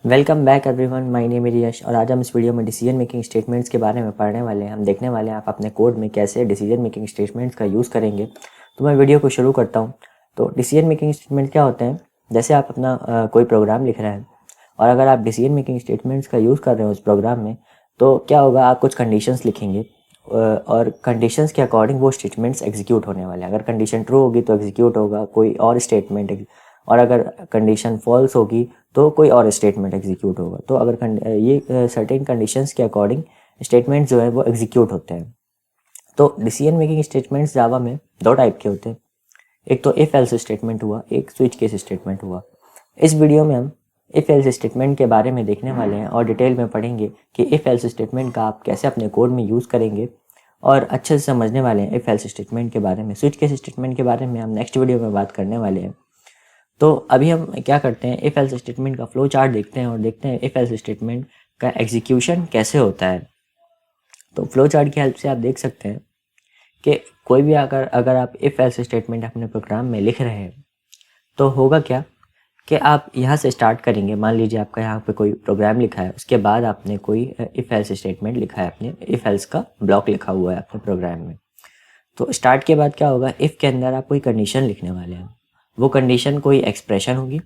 Welcome back everyone, my name is Yash और आज हम इस वीडियो में डिसीजन मेकिंग स्टेटमेंट्स के बारे में पढ़ने वाले हैं। हम देखने वाले हैं आप अपने कोड में कैसे डिसीजन मेकिंग स्टेटमेंट्स का यूज़ करेंगे। तो मैं वीडियो को शुरू करता हूं। तो डिसीजन मेकिंग स्टेटमेंट क्या होते हैं? जैसे आप अपना कोई प्रोग्राम लिख रहे हैं और अगर आप डिसीजन मेकिंग स्टेटमेंट्स का यूज़ कर रहे हो उस प्रोग्राम में, तो क्या होगा, आप कुछ कंडीशंस लिखेंगे और कंडीशंस के अकॉर्डिंग वो स्टेटमेंट्स एग्जीक्यूट होने वाले हैं। अगर कंडीशन ट्रू होगी तो एग्जीक्यूट होगा कोई और स्टेटमेंट, और अगर कंडीशन फॉल्स होगी तो कोई और स्टेटमेंट एग्जीक्यूट होगा। तो अगर ये सर्टेन कंडीशंस के अकॉर्डिंग स्टेटमेंट जो है वो एग्जीक्यूट होते हैं। तो डिसीजन मेकिंग स्टेटमेंट्स जावा में दो टाइप के होते हैं। एक तो इफ एल्स स्टेटमेंट हुआ, एक स्विच केस स्टेटमेंट हुआ। इस वीडियो में हम इफ एल्स स्टेटमेंट के बारे में देखने वाले हैं और डिटेल में पढ़ेंगे कि इफ एल्स स्टेटमेंट का आप कैसे अपने कोड में यूज़ करेंगे और अच्छे से समझने वाले हैं इफ एल्स स्टेटमेंट के बारे में। स्विच केस स्टेटमेंट के बारे में हम नेक्स्ट वीडियो में बात करने वाले हैं। तो अभी हम क्या करते हैं, इफ एल्स स्टेटमेंट का फ्लो चार्ट देखते हैं और देखते हैं इफ एल्स स्टेटमेंट का एग्जीक्यूशन कैसे होता है। तो फ्लो चार्ट की हेल्प से आप देख सकते हैं कि कोई भी अगर अगर आप इफ एल्स स्टेटमेंट अपने प्रोग्राम में लिख रहे हैं तो होगा क्या कि आप यहाँ से स्टार्ट करेंगे। मान लीजिए आपका यहाँ पे कोई प्रोग्राम लिखा है, उसके बाद आपने कोई इफ एल्स स्टेटमेंट लिखा है, अपने इफ एल्स का ब्लॉक लिखा हुआ है अपने प्रोग्राम में। तो स्टार्ट के बाद क्या होगा, इफ़ के अंदर आप कोई कंडीशन लिखने वाले हैं। वो कंडीशन कोई एक्सप्रेशन होगी।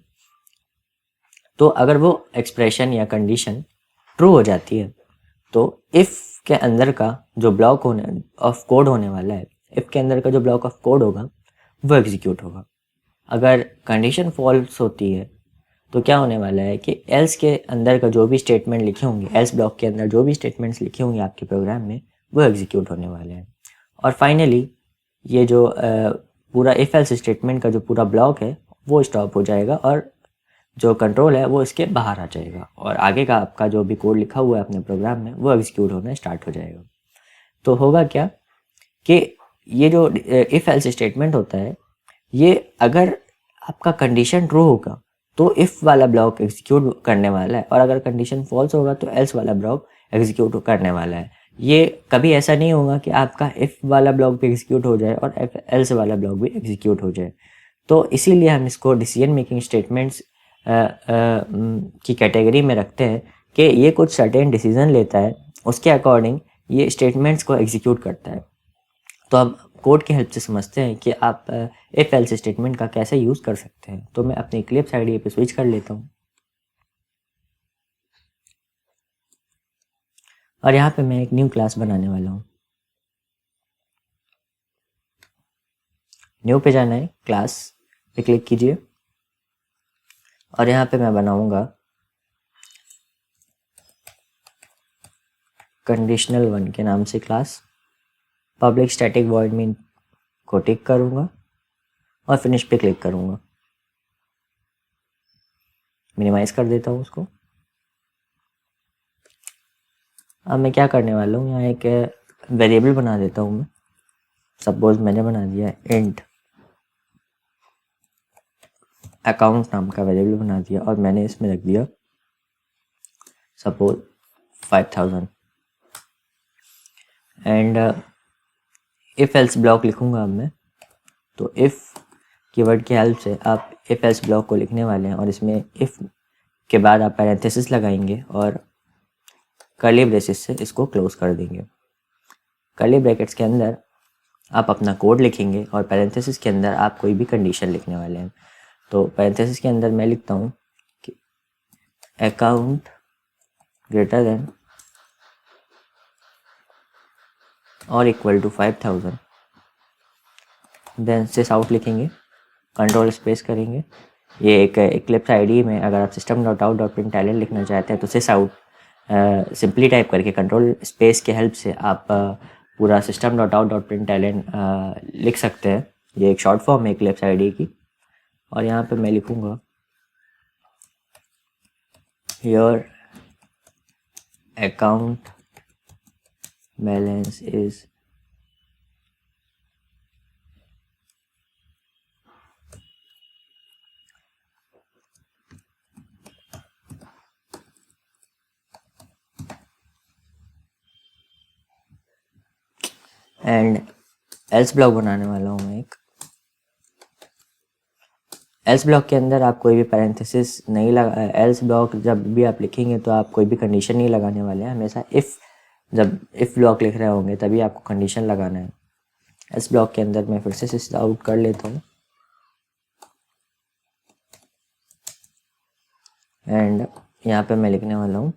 तो अगर वो एक्सप्रेशन या कंडीशन ट्रू हो जाती है तो इफ़ के अंदर का जो ब्लॉक होने ऑफ कोड होने वाला है, इफ़ के अंदर का जो ब्लॉक ऑफ कोड होगा वो एग्जीक्यूट होगा। अगर कंडीशन फॉल्स होती है तो क्या होने वाला है कि एल्स के अंदर का जो भी स्टेटमेंट लिखे होंगे, एल्स ब्लॉक के अंदर जो भी स्टेटमेंट्स लिखे होंगे आपके प्रोग्राम में, वो एग्जीक्यूट होने वाले हैं। और फाइनली ये जो पूरा इफ एल्स स्टेटमेंट का जो पूरा ब्लॉक है वो स्टॉप हो जाएगा और जो कंट्रोल है वो इसके बाहर आ जाएगा और आगे का आपका जो भी कोड लिखा हुआ है अपने प्रोग्राम में वो एग्जीक्यूट होना स्टार्ट हो जाएगा। तो होगा क्या कि ये जो इफ एल्स स्टेटमेंट होता है, ये अगर आपका कंडीशन ट्रू होगा तो इफ वाला ब्लॉक एग्जीक्यूट करने वाला है और अगर कंडीशन फॉल्स होगा तो एल्स वाला ब्लॉक एग्जीक्यूट करने वाला है। ये कभी ऐसा नहीं होगा कि आपका इफ वाला ब्लॉक भी एग्जीक्यूट हो जाए और एल्स वाला ब्लॉक भी एग्जीक्यूट हो जाए। तो इसीलिए हम इसको डिसीजन मेकिंग स्टेटमेंट्स की कैटेगरी में रखते हैं कि ये कुछ सर्टेन डिसीजन लेता है, उसके अकॉर्डिंग ये स्टेटमेंट्स को एग्जीक्यूट करता है। तो हम कोड की हेल्प से समझते हैं कि आप इफ एल्स स्टेटमेंट का कैसे यूज़ कर सकते हैं। तो मैं अपनी इक्लिप्स आईडी पे स्विच कर लेता हूँ और यहाँ पे मैं एक न्यू क्लास बनाने वाला हूँ। न्यू पे जाना है, क्लास पे क्लिक कीजिए और यहाँ पे मैं बनाऊँगा कंडीशनल वन के नाम से class. Public static void main को टिक करूँगा और फिनिश पे क्लिक करूँगा। मिनिमाइज़ कर देता हूँ उसको। अब मैं क्या करने वाला हूँ, यहाँ एक वेरिएबल बना देता हूँ मैं। सपोज मैंने बना दिया इंट अकाउंट नाम का वेरिएबल बना दिया और मैंने इसमें रख दिया suppose 5000 and if else block लिखूंगा अब मैं। तो इफ कीवर्ड की हेल्प से आप इफ एल्स ब्लॉक को लिखने वाले हैं और इसमें इफ के बाद आप पैरेंथेसिस लगाएंगे और कर्ली ब्रेसेस से इसको क्लोज कर देंगे। कर्ली ब्रैकेट्स के अंदर आप अपना कोड लिखेंगे और पैरेंथेसिस के अंदर आप कोई भी कंडीशन लिखने वाले हैं। तो पैरेंथेसिस के अंदर मैं लिखता हूँ कि अकाउंट ग्रेटर देन और equal to 5000, then sys out लिखेंगे, कंट्रोल स्पेस करेंगे। ये एक इक्लिप्स आईडी में अगर आप system dot out dot println लिखना चाहते हैं तो सिस आउट सिंपली टाइप करके कंट्रोल स्पेस के हेल्प से आप पूरा सिस्टम डॉट आउट डॉट प्रिंटलन लिख सकते हैं। ये एक शॉर्ट फॉर्म है इक्लिप्स आईडी की। और यहाँ पे मैं लिखूँगा your account balance is and else block बनाने वाला हूँ मैं एक। एल्स ब्लॉक के अंदर आप कोई भी पैरेंथेसिस नहीं लगा, एल्स ब्लॉक जब भी आप लिखेंगे तो आप कोई भी कंडीशन नहीं लगाने वाले हैं। हमेशा जब इफ़ ब्लॉक लिख रहे होंगे तभी आपको कंडीशन लगाना है। एल्स ब्लॉक के अंदर मैं फिर से सिस आउट कर लेता हूँ एंड यहाँ पे मैं लिखने वाला हूँ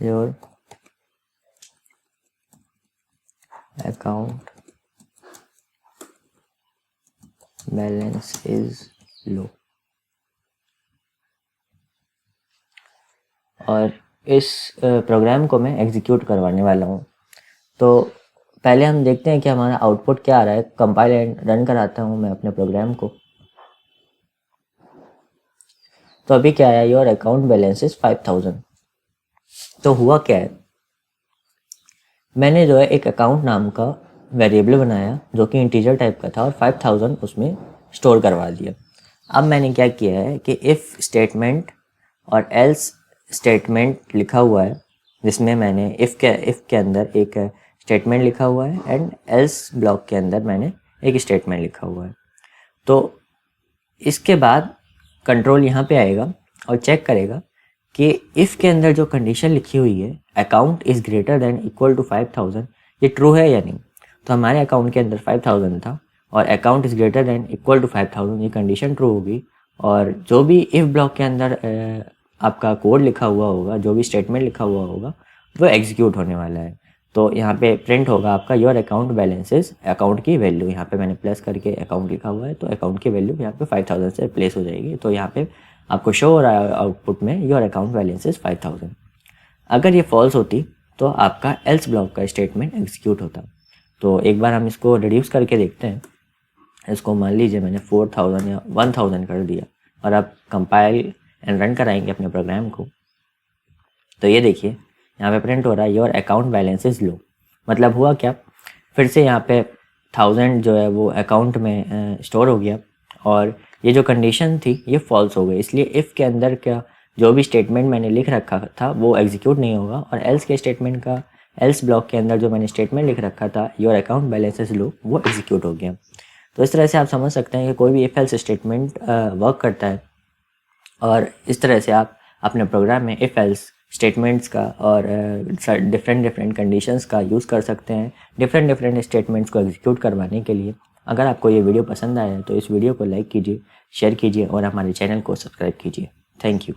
your account balance is low. और इस प्रोग्राम को मैं एग्जीक्यूट करवाने वाला हूँ। तो पहले हम देखते हैं कि हमारा आउटपुट क्या आ रहा है। कंपाइल एंड रन कराता हूँ मैं अपने प्रोग्राम को। तो अभी क्या आया, योर अकाउंट बैलेंस इज 5000। तो हुआ क्या है, मैंने जो है एक अकाउंट नाम का वेरिएबल बनाया जो कि इंटीजर टाइप का था और 5000 उसमें स्टोर करवा दिया। अब मैंने क्या किया है कि इफ़ स्टेटमेंट और एल्स स्टेटमेंट लिखा हुआ है, जिसमें मैंने इफ़ के अंदर एक स्टेटमेंट लिखा हुआ है एंड एल्स ब्लॉक के अंदर मैंने एक स्टेटमेंट लिखा हुआ है। तो इसके बाद कंट्रोल यहाँ पे आएगा और चेक करेगा कि इफ़ के अंदर जो कंडीशन लिखी हुई है account is greater than equal to 5000, ये ट्रू है या नहीं। तो हमारे अकाउंट के अंदर 5000 था और account is greater than equal to 5000, ये कंडीशन ट्रू होगी। और जो भी इफ़ ब्लॉक के अंदर आपका कोड लिखा हुआ होगा, जो भी स्टेटमेंट लिखा हुआ होगा, वो एग्जीक्यूट होने वाला है। तो यहाँ पे प्रिंट होगा आपका योर अकाउंट बैलेंसेस, अकाउंट की वैल्यू, यहाँ पे मैंने प्लस करके अकाउंट लिखा हुआ है तो अकाउंट की वैल्यू यहाँ पे 5000 से रिप्लेस हो जाएगी। तो यहाँ पे आपको शो हो रहा है आउटपुट में योर अकाउंट बैलेंसेस 5000। अगर ये फॉल्स होती तो आपका एल्स ब्लॉक का स्टेटमेंट एग्जीक्यूट होता। तो एक बार हम इसको रिड्यूस करके देखते हैं। इसको मान लीजिए मैंने 4000 या 1000 कर दिया और अब कंपाइल एंड रन कराएंगे अपने प्रोग्राम को। तो ये देखिए यहाँ पे प्रिंट हो रहा है your account balance is low. मतलब हुआ क्या, फिर से यहाँ पे 1000 जो है वो अकाउंट में स्टोर हो गया और ये जो कंडीशन थी ये फॉल्स हो गई। इसलिए इफ़ के अंदर का जो भी स्टेटमेंट मैंने लिख रखा था वो एग्जीक्यूट नहीं होगा और एल्स के स्टेटमेंट का, एल्स ब्लॉक के अंदर जो मैंने स्टेटमेंट लिख रखा था your account balance is low, वो एग्जीक्यूट हो गया। तो इस तरह से आप समझ सकते हैं कि कोई भी इफ एल्स स्टेटमेंट वर्क करता है और इस तरह से आप अपने प्रोग्राम में इफ एल्स स्टेटमेंट्स का और डिफरेंट कंडीशंस का यूज़ कर सकते हैं डिफरेंट स्टेटमेंट्स को एग्जीक्यूट करवाने के लिए। अगर आपको ये वीडियो पसंद आया तो इस वीडियो को लाइक कीजिए, शेयर कीजिए और हमारे चैनल को सब्सक्राइब कीजिए। Thank you.